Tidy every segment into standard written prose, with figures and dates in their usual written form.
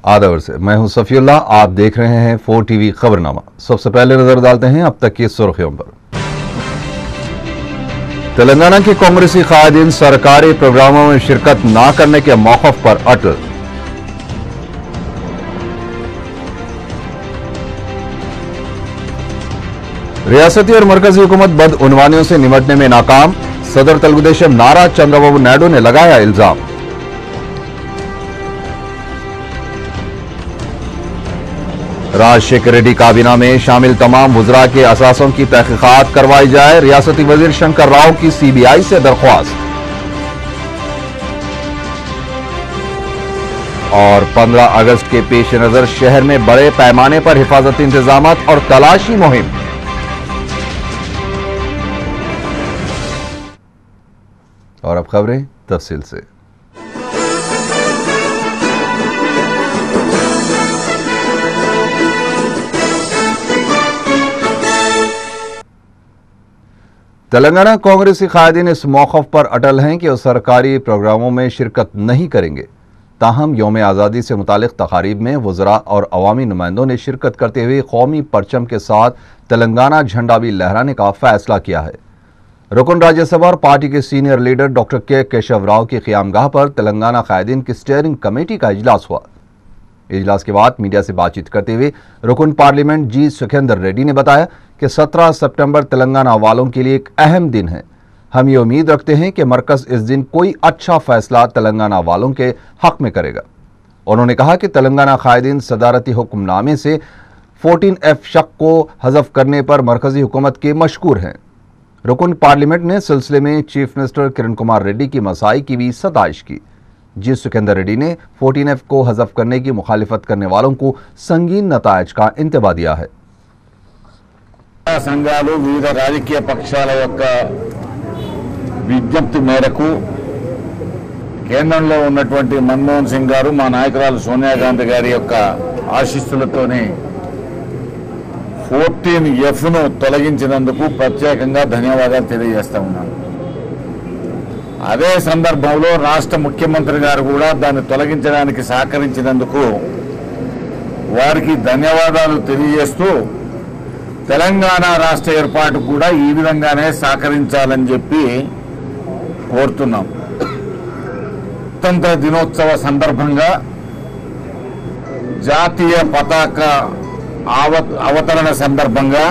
आदावर से मैं हूं सफीउल्लाह। आप देख रहे हैं 4 टीवी खबरनामा। सबसे पहले नजर डालते हैं अब तक की सुर्खियों पर। तेलंगाना के कांग्रेसी कायदीन सरकारी प्रोग्रामों में शिरकत न करने के मौक़िफ़ पर अटल। रियासती और मरकजी हुकूमत बदउनवानियों से निपटने में नाकाम। सदर तेलुगुदेशम नारा चंद्रबाबू नायडू ने लगाया इल्जाम। राजशेखर रेड्डी काबीना में शामिल तमाम वुज़रा के असासों की तहकीकात करवाई जाए। रियासती वजीर शंकर राव की सीबीआई से दरख्वास्त। और 15 अगस्त के पेश नजर शहर में बड़े पैमाने पर हिफाजती इंतजामात और तलाशी मुहिम। और अब खबरें तफसील से। तेलंगाना कांग्रेसी कायदीन इस मौक़िफ़ पर अटल हैं कि वो सरकारी प्रोग्रामों में शिरकत नहीं करेंगे। ताहम यौम आज़ादी से मुतालिक तकारीब में वज़रा और अवामी नुमाइंदों ने शिरकत करते हुए कौमी परचम के साथ तेलंगाना झंडा भी लहराने का फैसला किया है। रुकन राज्यसभा और पार्टी के सीनियर लीडर डॉक्टर के केशव राव की क़यामगाह पर तेलंगाना कायदीन की स्टीयरिंग कमेटी का इजलास हुआ। इजलास के बाद मीडिया से बातचीत करते हुए रुकन पार्लियामेंट जी सुखेंदर रेड्डी ने बताया कि 17 सितंबर तेलंगाना वालों के लिए एक अहम दिन है। हम ये उम्मीद रखते हैं कि मरकज़ इस दिन कोई अच्छा फैसला तेलंगाना वालों के हक में करेगा। उन्होंने कहा कि तेलंगाना कायदीन सदारती हुक्मनामे से 14F शक को हज़फ करने पर मरकज़ी हुकूमत के मशकूर हैं। रुकन पार्लियामेंट ने सिलसिले में चीफ मिनिस्टर किरण कुमार रेड्डी की मसाई की भी सताइश की। जी सुखेंदर रेड्डी ने 14F को हज़फ करने की मुखालिफत करने वालों को संगीन नतायज का इंतबा दिया है। సంఘాలు వివిధ రాజకీయ పక్షాల యొక్క విజ్ఞప్తి మేరకు కేంద్రంలో ఉన్నటువంటి మన్మోహన్ సింగ్ గారు మా నాయకురాలు సోనియా గాంధీ గారి యొక్క ఆశీస్సులతోనే 14F ను తొలగించినందుకు ప్రత్యేకంగా ధన్యవాదాలు తెలియజేస్తా ఉన్నాను। అదే సందర్భంలో రాష్ట్ర ముఖ్యమంత్రి గారు కూడా దాన్ని తొలగించడానికి సహకరించినందుకు వారికి ధన్యవాదాలు తెలియజేస్తూ తెలంగాణ రాష్ట్ర ఏర్పాటు కూడా ఈ విధంగానే సహకరించాలని చెప్పి కోరుతున్నాం। స్వతంత్ర దినోత్సవ సందర్భంగా జాతీయ పతాక అవతరణ సందర్భంగా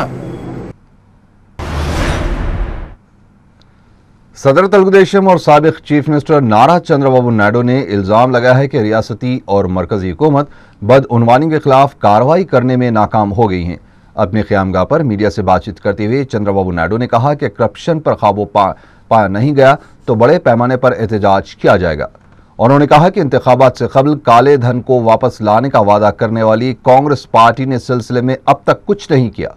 सदर तेलुगुदेशम और साबिक चीफ मिनिस्टर नारा चंद्रबाबू नायडू ने इल्जाम लगाया है कि रियासती और मरकजी हुकूमत बदउनवानी के खिलाफ कार्रवाई करने में नाकाम हो गई हैं। अपने क़यामगाह पर मीडिया से बातचीत करते हुए चंद्रबाबू नायडू ने कहा कि करप्शन पर काबू पाया नहीं गया तो बड़े पैमाने पर एहतजाज किया जाएगा। उन्होंने कहा कि इंतखाबात से कबल काले धन को वापस लाने का वादा करने वाली कांग्रेस पार्टी ने सिलसिले में अब तक कुछ नहीं किया।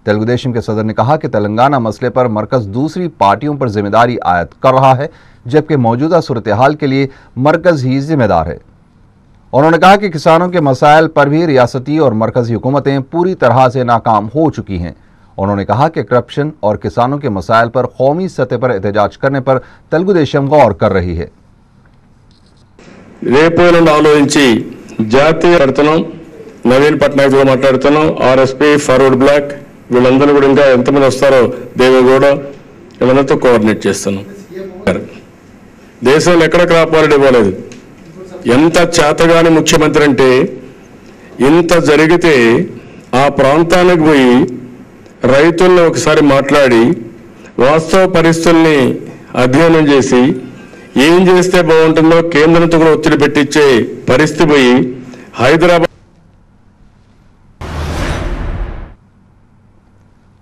तेलुगुदेशम के सदर ने कहा कि तेलंगाना मसले पर मरकज दूसरी पार्टियों पर जिम्मेदारी आयद कर रहा है, जबकि मौजूदा सूरत हाल के लिए मरकज ही जिम्मेदार है। उन्होंने कहा कि किसानों के मसाइल पर भी रियासती और मरकजी हुकूमतें पूरी तरह से नाकाम हो चुकी हैं। उन्होंने कहा कि करप्शन और किसानों के मसाइल पर कौमी सतह पर एहतजाज करने पर तेलुगुदेशम गौर कर रही है। జాతీయ పడుతున్నాం, నవీన్ పట్నాయక్ తో మాట్లాడుతున్నాం, ఆర్ఎస్పీ ఫార్వర్డ్ బ్లాక్ వీళ్ళందరూ కూడా ఇంకా ఎంతమంది వస్తారో దేవగౌడ వీళ్ళందరితో కోఆర్డినేట్ చేస్తున్నాం। దేశంలో ఎక్కడ క్రాప్ హాలిడే ఇవ్వలేదు। ఎంత చేతగాని ముఖ్యమంత్రి అంటే ఇంత జరిగితే ఆ ప్రాంతానికి పోయి రైతులను ఒకసారి మాట్లాడి వాస్తవ పరిస్థితుల్ని అధ్యయనం చేసి ఏం చేస్తే బాగుంటుందో కేంద్రంతో కూడా ఒత్తిడి పెట్టించే పరిస్థితి పోయి హైదరాబాద్।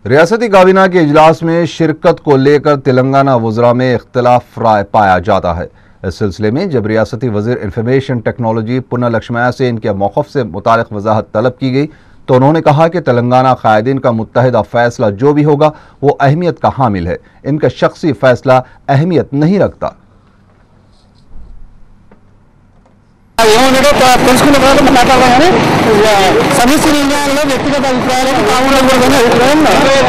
रियासती काबीना के इजलास में शिरकत को लेकर तेलंगाना वुज़रा में इख्तिलाफ राय पाया जाता है। इस सिलसिले में जब रियासती वज़ीर इंफॉर्मेशन टेक्नोलॉजी पुन्ना लक्ष्मैया से इनके मौक़िफ़ से मुतालिक वजाहत तलब की गई तो उन्होंने कहा कि तेलंगाना कायदीन का मुत्तहिदा फैसला जो भी होगा वो अहमियत का हामिल है, इनका शख्सी फैसला अहमियत नहीं रखता। తెలుసుకున్న తర్వాత మాట్లాడదాం కానీ సమస్య నిర్ణయాల్లో వ్యక్తిగత అభిప్రాయాలకు కాకుండా అభిప్రాయం లేదు।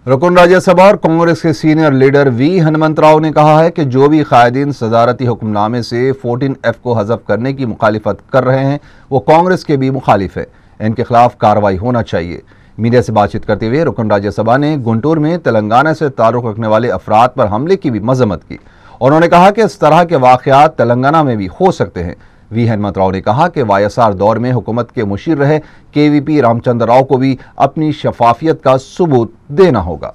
रुकन राज्यसभा और कांग्रेस के सीनियर लीडर वी हनुमंतराव ने कहा है कि जो भी कायदीन सदारती हुक्मनामे से 14F को हज़फ करने की मुखालिफत कर रहे हैं वो कांग्रेस के भी मुखालिफ है, इनके खिलाफ कार्रवाई होना चाहिए। मीडिया से बातचीत करते हुए रुकन राज्यसभा ने गुंटूर में तेलंगाना से ताल्लुक़ रखने वाले अफराद पर हमले की भी मजम्मत की। उन्होंने कहा कि इस तरह के वाक़यात तेलंगाना में भी हो सकते हैं। वी हनुमंतराव ने कहा कि वाईएसआर दौर में हुकूमत के मुशीर रहे KVP रामचंद्र राव को भी अपनी शफाफियत का सबूत देना होगा।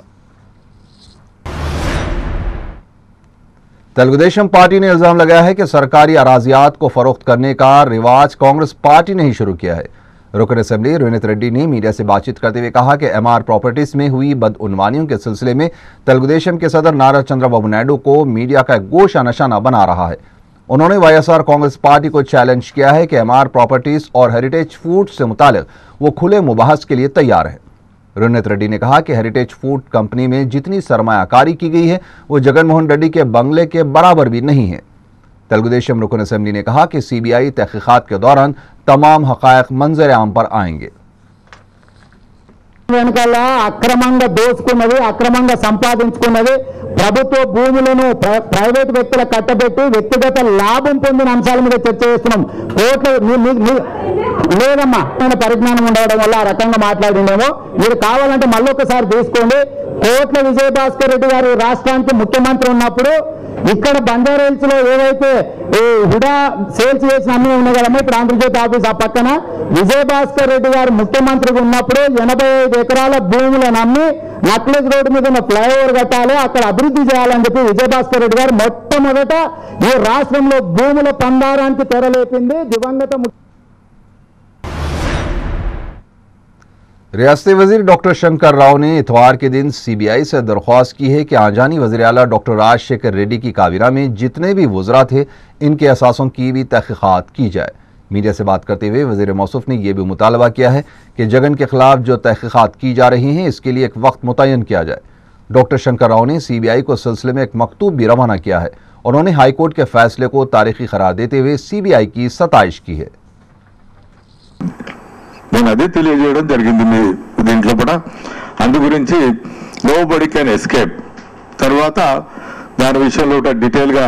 तेलुगुदेशम पार्टी ने इल्जाम लगाया है कि सरकारी अराजियात को फरोख्त करने का रिवाज कांग्रेस पार्टी ने ही शुरू किया है। रुकन असेंबली रोहित रेड्डी ने मीडिया से बातचीत करते हुए कहा कि MR प्रॉपर्टीज में हुई बदउनवानियों के सिलसिले में तेलुगुदेशम के सदर नारा चंद्रबाबू नायडू को मीडिया का गोशा निशाना बना रहा है। उन्होंने वाईएसआर कांग्रेस पार्टी को चैलेंज किया है कि MR प्रॉपर्टीज और हेरिटेज फूड से मुतालिक वो खुले मुबाहस के लिए तैयार है। रोहित रेड्डी ने कहा कि हेरिटेज फूड कंपनी में जितनी सरमायाकारी की गई है वो जगन मोहन रेड्डी के बंगले के बराबर भी नहीं है। तेलुगुदेशम रुकन असेंबली ने कहा कि CBI तहकीकात के दौरान तमाम हक़ाइक़ मंजर आम पर आएंगे। వెనకాల అక్రమంగా దోచుకున్నది, అక్రమంగా సంపాదించుకున్నది, ప్రభుత్వ భూములను ప్రైవేట్ వ్యక్తులకు కట్టబెట్టి వ్యక్తిగత లాభం పొందిన అంశాల మీద చర్చ చేస్తున్నాం. లేదమ్మా, పరిజ్ఞానం ఉండడం వల్ల ఆ రకంగా మాట్లాడిండేమో. మీరు కావాలంటే మళ్ళొకసారి తీసుకోండి. కోట్ల విజయభాస్కర్ రెడ్డి గారు రాష్ట్రానికి ముఖ్యమంత్రి ఉన్నప్పుడు ఇక్కడ బంజారా హిల్స్ లో ఏవైతే హుడా సేల్స్ చేసిన అన్నీ ఉన్నాయి కదమ్మా, ఇప్పుడు ఆంధ్రజ్యోతి ఆఫీస్ ఆ పక్కన విజయభాస్కర్ రెడ్డి గారు ముఖ్యమంత్రిగా ఉన్నప్పుడు 85 ఎకరాల భూములను అమ్మి నక్లెస్ రోడ్డు మీద ఉన్న ఫ్లైఓవర్ కట్టాలి, అక్కడ అభివృద్ధి చేయాలని చెప్పి విజయభాస్కర్ రెడ్డి గారు మొట్టమొదట ఈ రాష్ట్రంలో భూముల పందారానికి తెరలేపింది దివంగత रियासती वजीर डॉक्टर शंकर राव ने इतवार के दिन CBI से दरख्वास्त की है कि आजानी वज़ीर आला डॉक्टर राजशेखर रेड्डी की काबीना में जितने भी वज़रा थे इनके असासों की भी तहकीकात की जाए। मीडिया से बात करते हुए वज़ीर मौसूफ ने यह भी मुतालबा किया है कि जगन के खिलाफ जो तहकीकात की जा रही हैं इसके लिए एक वक्त मुतय्यन किया जाए। डॉक्टर शंकर राव ने CBI को सिलसिले में एक मकतूब भी रवाना किया है। उन्होंने हाईकोर्ट के फैसले को तारीखी करार देते हुए CBI की सताइश की है। నేను అదే తెలియజేయడం జరిగింది మీ దీంట్లో కూడా. అందు గురించి నోబడీ కెన్ ఎస్కేప్. తర్వాత దాని విషయంలో కూడా డీటెయిల్గా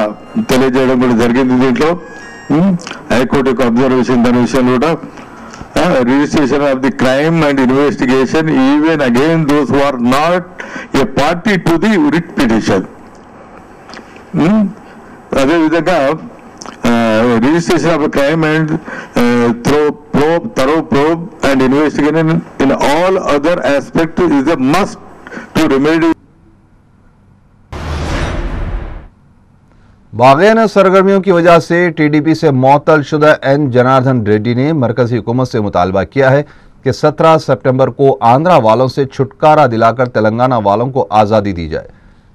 తెలియజేయడం కూడా జరిగింది. దీంట్లో హైకోర్టు యొక్క అబ్జర్వేషన్ దాని విషయంలో కూడా registration of the crime and investigation even again those who are not a party to the writ petition. అదేవిధంగా registration of a crime and thorough probe and investigation in all other aspects is a must to remedy. बाग़ियाना सरगर्मियों की वजह से TDP से मुअत्तल शुदा N Janardan Reddy ने मरकजी हुकूमत से मुतालबा किया है कि 17 सितंबर को आंध्रा वालों से छुटकारा दिलाकर तेलंगाना वालों को आज़ादी दी जाए।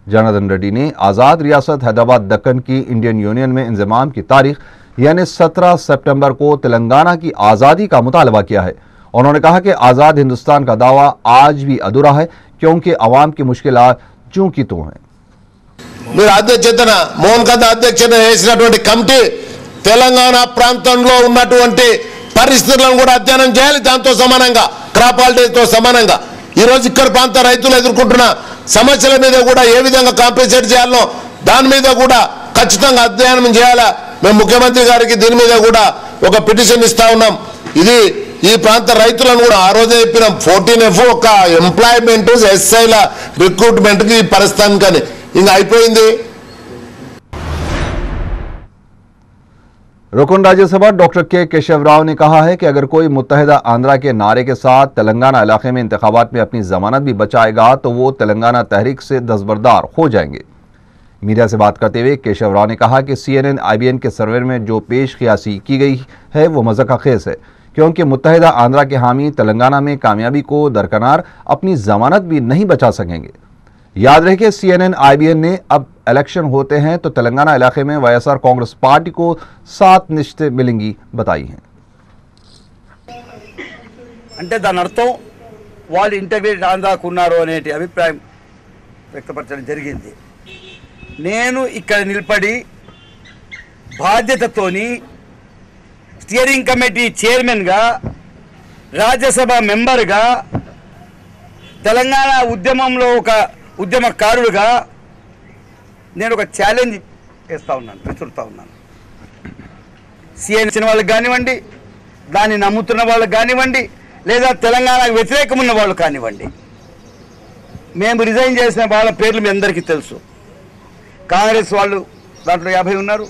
जनार्दन रेड्डी ने आज़ाद रियासत हैदराबाद दक्कन की इंडियन यूनियन में इंज़माम की तारीख यानी 17 सितंबर को तेलंगाना की आज़ादी का मुतालबा किया है। उन्होंने कहा कि आज़ाद हिंदुस्तान का दावा आज भी अधूरा है क्योंकि अवाम की मुश्किलात ज्यों की त्यों हैं। మీరు అధ్యక్షతన మోహన్ కథ అధ్యక్షత చేసినటువంటి కమిటీ తెలంగాణ ప్రాంతంలో ఉన్నటువంటి పరిస్థితులను కూడా అధ్యయనం చేయాలి. దాంతో సమానంగా క్రాప్ హాలిడేస్తో సమానంగా ఈరోజు ఇక్కడ ప్రాంత రైతులు ఎదుర్కొంటున్న సమస్యల మీద కూడా ఏ విధంగా కాంపెన్సేట్ చేయాలో దాని మీద కూడా ఖచ్చితంగా అధ్యయనం చేయాలా. మేము ముఖ్యమంత్రి గారికి దీని మీద కూడా ఒక పిటిషన్ ఇస్తా ఉన్నాం. ఇది ఈ ప్రాంత రైతులను కూడా ఆ రోజే చెప్పినాం 14F ఒక ఎంప్లాయ్మెంట్ SIల రిక్రూట్మెంట్కి పరిస్థానికని ఇంకా అయిపోయింది. रुकन राज्यसभा डॉक्टर के केशव राव ने कहा है कि अगर कोई मुत्तहिदा आंध्रा के नारे के साथ तेलंगाना इलाके में इंतखाबात में अपनी जमानत भी बचाएगा तो वो तेलंगाना तहरीक से दस्तबरदार हो जाएंगे। मीडिया से बात करते हुए केशव राव ने कहा कि CNN IBN के सर्वे में जो पेश क़ियासी की गई है वो मज़ाक़खेज़ है क्योंकि मुत्तहिदा आंध्रा के हामी तेलंगाना में कामयाबी को दरकिनार अपनी जमानत भी नहीं बचा सकेंगे। याद रहे कि CNN IBN ने अब इलेक्शन होते हैं तो तेलंगाना इलाके में वाईएसआर कांग्रेस पार्टी को 7 निश्चित मिलेंगी बताई हैं। అంటే దాని అర్థం వాళ్ళు ఇంటర్గ్రేటెడ్ ఆంధ్రాకు ఉన్నారు అనే అభిప్రాయం వ్యక్తపరచడం జరిగింది. నేను ఇక్కడ నిలబడి బాధ్యతతోని స్టీరింగ్ కమిటీ చైర్మన్గా రాజ్యసభ మెంబర్గా తెలంగాణ ఉద్యమంలో ఒక ఉద్యమకారుడిగా నేను ఒక ఛాలెంజ్ విసురుతా ఉన్నాను. సిఎన్సిన వాళ్ళకి కానివ్వండి, దాన్ని నమ్ముతున్న వాళ్ళకి కానివ్వండి, లేదా తెలంగాణకు వ్యతిరేకం ఉన్న వాళ్ళు కానివ్వండి, మేము రిజైన్ చేసిన వాళ్ళ పేర్లు మీ అందరికీ తెలుసు. కాంగ్రెస్ వాళ్ళు దాంట్లో 50 ఉన్నారు,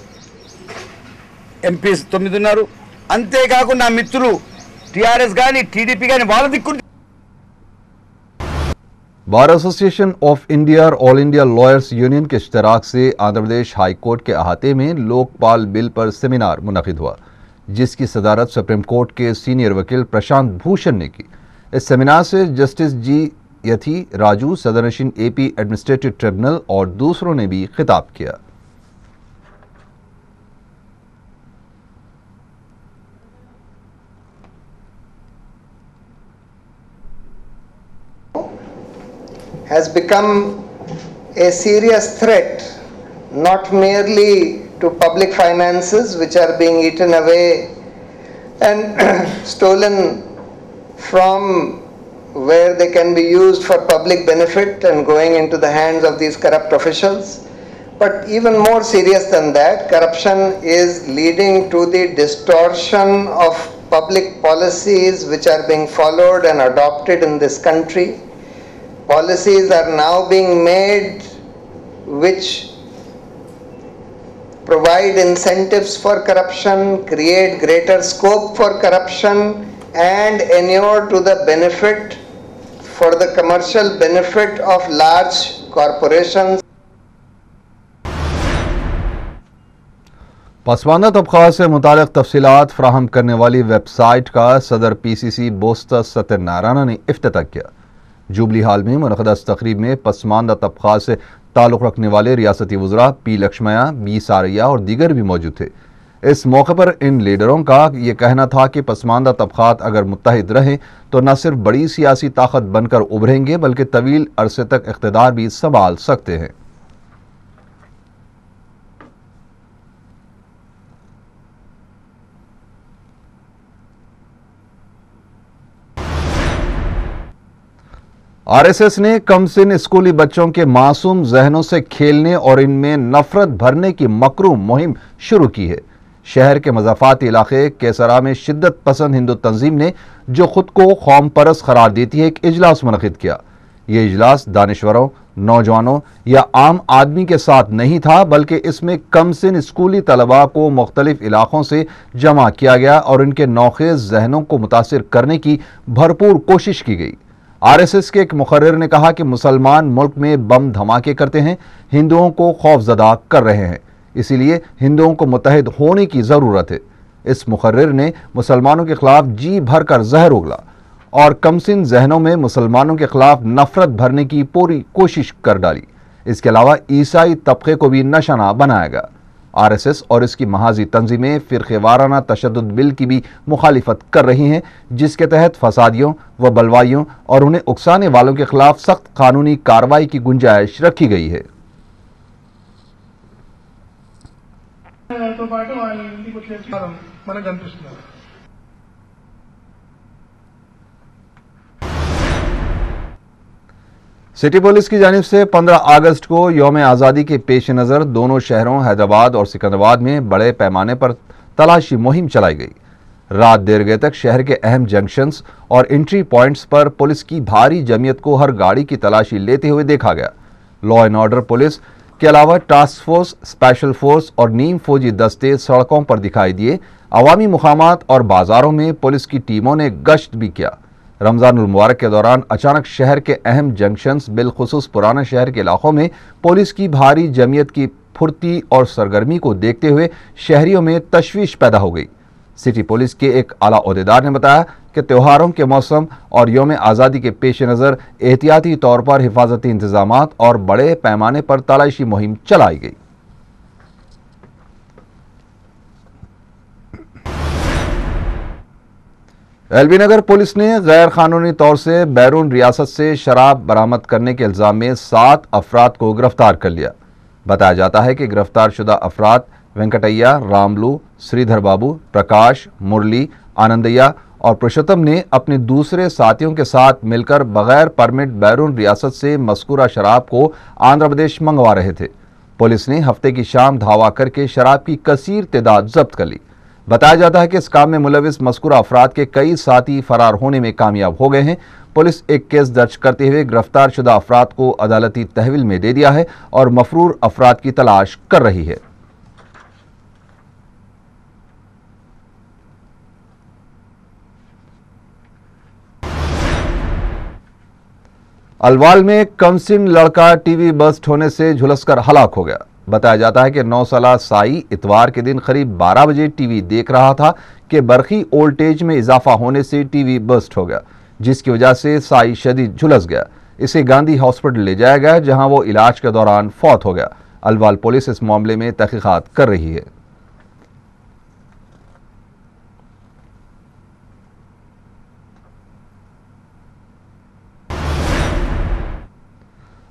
ఎంపీస్ 9 ఉన్నారు. అంతేకాకుండా మిత్రులు టీఆర్ఎస్ కానీ టీడీపీ కానీ వాళ్ళ దిక్కు. बार एसोसिएशन ऑफ इंडिया और ऑल इंडिया लॉयर्स यूनियन के इश्तराक से आंध्र प्रदेश हाई कोर्ट के अहाते में लोकपाल बिल पर सेमिनार मुनक़िद हुआ, जिसकी सदारत सुप्रीम कोर्ट के सीनियर वकील प्रशांत भूषण ने की। इस सेमिनार से जस्टिस जी यथी राजू, सदरनशीन एपी एडमिनिस्ट्रेटिव ट्रिब्यूनल और दूसरों ने भी खिताब किया। has become a serious threat, not merely to public finances which are being eaten away and stolen from where they can be used for public benefit and going into the hands of these corrupt officials. But even more serious than that, corruption is leading to the distortion of public policies which are being followed and adopted in this country. Policies are now being made which provide incentives for corruption, create greater scope for corruption, and inure to the benefit, for the commercial benefit of large corporations. Pasmanda तबका से मुतालिक तफसीलात फराहम करने वाली website का सदर PCC बोस्ता Satyanarayan ने इफ्तिताह किया। जुबली हाल में मुनक़दा तकरीब में पसमानदा तबका से ताल्लुक़ रखने वाले रियासती वज़रा पी लक्ष्मया, बी सारिया और दीगर भी मौजूद थे। इस मौके पर इन लीडरों का ये कहना था कि पसमानदा तबक़ात अगर मुत्तहिद रहें तो न सिर्फ बड़ी सियासी ताकत बनकर उभरेंगे बल्कि तवील अरसे तक इक़्तिदार भी संभाल सकते हैं। आरएसएस ने कमसिन स्कूली बच्चों के मासूम जहनों से खेलने और इनमें नफरत भरने की मकरूह मुहिम शुरू की है। शहर के मज़ाफ़ाती इलाके केसरा में शिद्दत पसंद हिंदू तंजीम ने, जो खुद को कौम परस्त करार देती है, एक इजलास मुनक़िद किया। ये इजलास दानिश्वरों, नौजवानों या आम आदमी के साथ नहीं था, बल्कि इसमें कमसिन स्कूली तलबा को मुख्तलिफ इलाकों से जमा किया गया और इनके नौखेज़ जहनों को मुतासिर करने की भरपूर कोशिश की गई। आरएसएस के एक मुखर्रिर ने कहा कि मुसलमान मुल्क में बम धमाके करते हैं, हिंदुओं को खौफजदा कर रहे हैं, इसीलिए हिंदुओं को मुत्तहिद होने की ज़रूरत है। इस मुखर्रिर ने मुसलमानों के खिलाफ जी भर कर जहर उगला और कमसिन जहनों में मुसलमानों के खिलाफ नफरत भरने की पूरी कोशिश कर डाली। इसके अलावा ईसाई तबके को भी निशाना बनाया गया। आरएसएस और इसकी महाजी तंजीमें फ़िरक़ेवाराना तशद्दुद बिल की भी मुखालिफत कर रही हैं, जिसके तहत फसादियों व बलवाइयों और उन्हें उकसाने वालों के खिलाफ सख्त कानूनी कार्रवाई की गुंजाइश रखी गई है। सिटी पुलिस की जानिब से 15 अगस्त को यौम आज़ादी के पेश नज़र दोनों शहरों हैदराबाद और सिकंदराबाद में बड़े पैमाने पर तलाशी मुहिम चलाई गई। रात देर गए तक शहर के अहम जंक्शंस और एंट्री पॉइंट्स पर पुलिस की भारी जमीयत को हर गाड़ी की तलाशी लेते हुए देखा गया। लॉ एंड ऑर्डर पुलिस के अलावा टास्क फोर्स, स्पेशल फोर्स और नीम फौजी दस्ते सड़कों पर दिखाई दिए। अवामी मुकामात और बाजारों में पुलिस की टीमों ने गश्त भी किया। रमज़ानुल मुबारक के दौरान अचानक शहर के अहम जंक्शंस, बिलखुसूस पुराना शहर के इलाकों में पुलिस की भारी जमीयत की फुर्ती और सरगर्मी को देखते हुए शहरियों में तशवीश पैदा हो गई। सिटी पुलिस के एक आला ओहदेदार ने बताया कि त्योहारों के मौसम और यौम आज़ादी के पेश नज़र एहतियाती तौर पर हिफाजती इंतजामात और बड़े पैमाने पर तलाशी मुहिम चलाई गई। एलबी नगर पुलिस ने गैर कानूनी तौर से बैरून रियासत से शराब बरामद करने के इल्ज़ाम में 7 अफराद को गिरफ्तार कर लिया। बताया जाता है कि गिरफ्तार शुदा अफराद वेंकटैया, रामलू, श्रीधर बाबू, प्रकाश, मुरली, आनंदैया और पुरुषोत्तम ने अपने दूसरे साथियों के साथ मिलकर बगैर परमिट बैरून रियासत से मज़कूरा शराब को आंध्र प्रदेश मंगवा रहे थे। पुलिस ने हफ्ते की शाम धावा करके शराब की कसीर तादाद जब्त कर ली। बताया जाता है कि इस काम में मुलविस मज़कूरा अफराद के कई साथी फरार होने में कामयाब हो गए हैं। पुलिस एक केस दर्ज करते हुए गिरफ्तार शुदा अफराद को अदालती तहवील में दे दिया है और मफरूर अफराद की तलाश कर रही है। अलवाल में कमसिन लड़का टीवी बस्ट होने से झुलसकर हलाक हो गया। बताया जाता है कि 9 साला साई इतवार के दिन करीब 12 बजे टीवी देख रहा था कि बरकी वोल्टेज में इजाफा होने से टीवी बस्ट हो गया, जिसकी वजह से साई शदीद झुलस गया। इसे गांधी हॉस्पिटल ले जाया गया, जहां वो इलाज के दौरान फौत हो गया। अलवाल पुलिस इस मामले में तहकीकात कर रही है।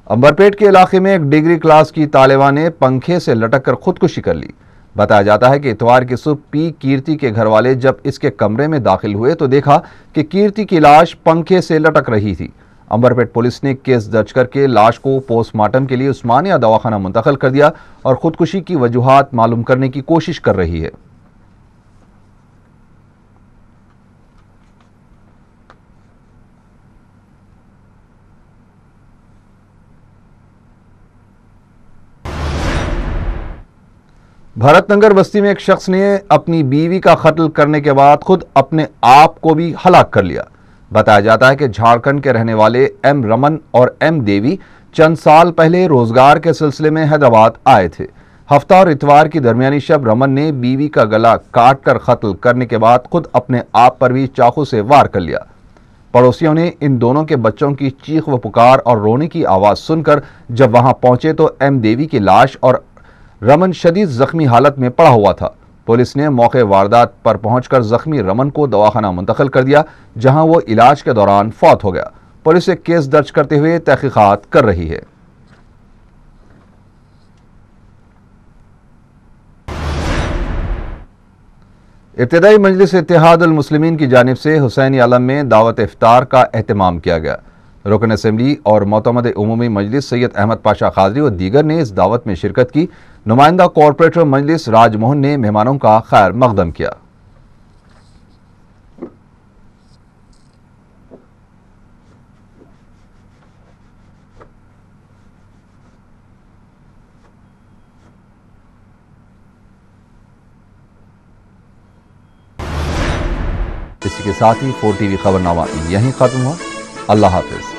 अंबरपेट के इलाके में एक डिग्री क्लास की तालिबा ने पंखे से लटक कर खुदकुशी कर ली। बताया जाता है कि इतवार की सुबह पी कीर्ति के घर वाले जब इसके कमरे में दाखिल हुए तो देखा कि कीर्ति की लाश पंखे से लटक रही थी। अंबरपेट पुलिस ने केस दर्ज करके लाश को पोस्टमार्टम के लिए उस्मानिया दवाखाना मुंतकिल कर दिया और खुदकुशी की वजूहात मालूम करने की कोशिश कर रही है। भरतनगर बस्ती में एक शख्स ने अपनी बीवी का कत्ल करने के बाद खुद अपने आप को भी हलाक कर लिया। बताया जाता है कि झारखंड के रहने वाले एम रमन और एम देवी चंद साल पहले रोजगार के सिलसिले में हैदराबाद आए थे। हफ्ता और इतवार की दरमियानी शब रमन ने बीवी का गला काट कर कत्ल करने के बाद खुद अपने आप पर भी चाकू से वार कर लिया। पड़ोसियों ने इन दोनों के बच्चों की चीख व पुकार और रोने की आवाज सुनकर जब वहां पहुंचे तो एम देवी की लाश और रमन शदीद जख्मी हालत में पड़ा हुआ था। पुलिस ने मौके वारदात पर पहुंचकर जख्मी रमन को दवाखाना मुंतकिल कर दिया, जहां वो इलाज के दौरान फौत हो गया। पुलिस एक केस दर्ज करते हुए तहकीकात कर रही है। इब्तिदाई मजलिस इत्तेहादुल मुस्लिमीन की जानिब से हुसैनी आलम में दावत इफ्तार का एहतमाम किया गया। रुकन असेंबली और मोतमद उमूमी मजलिस सैयद अहमद पाशा खादरी और दीगर ने इस दावत में शिरकत की। नुमाइंदा कॉरपोरेटर मजलिस राजमोहन ने मेहमानों का खैर मकदम किया। इसी के साथ ही 4 TV खबरनामा यहीं खत्म हुआ। अल्लाह हाफिज।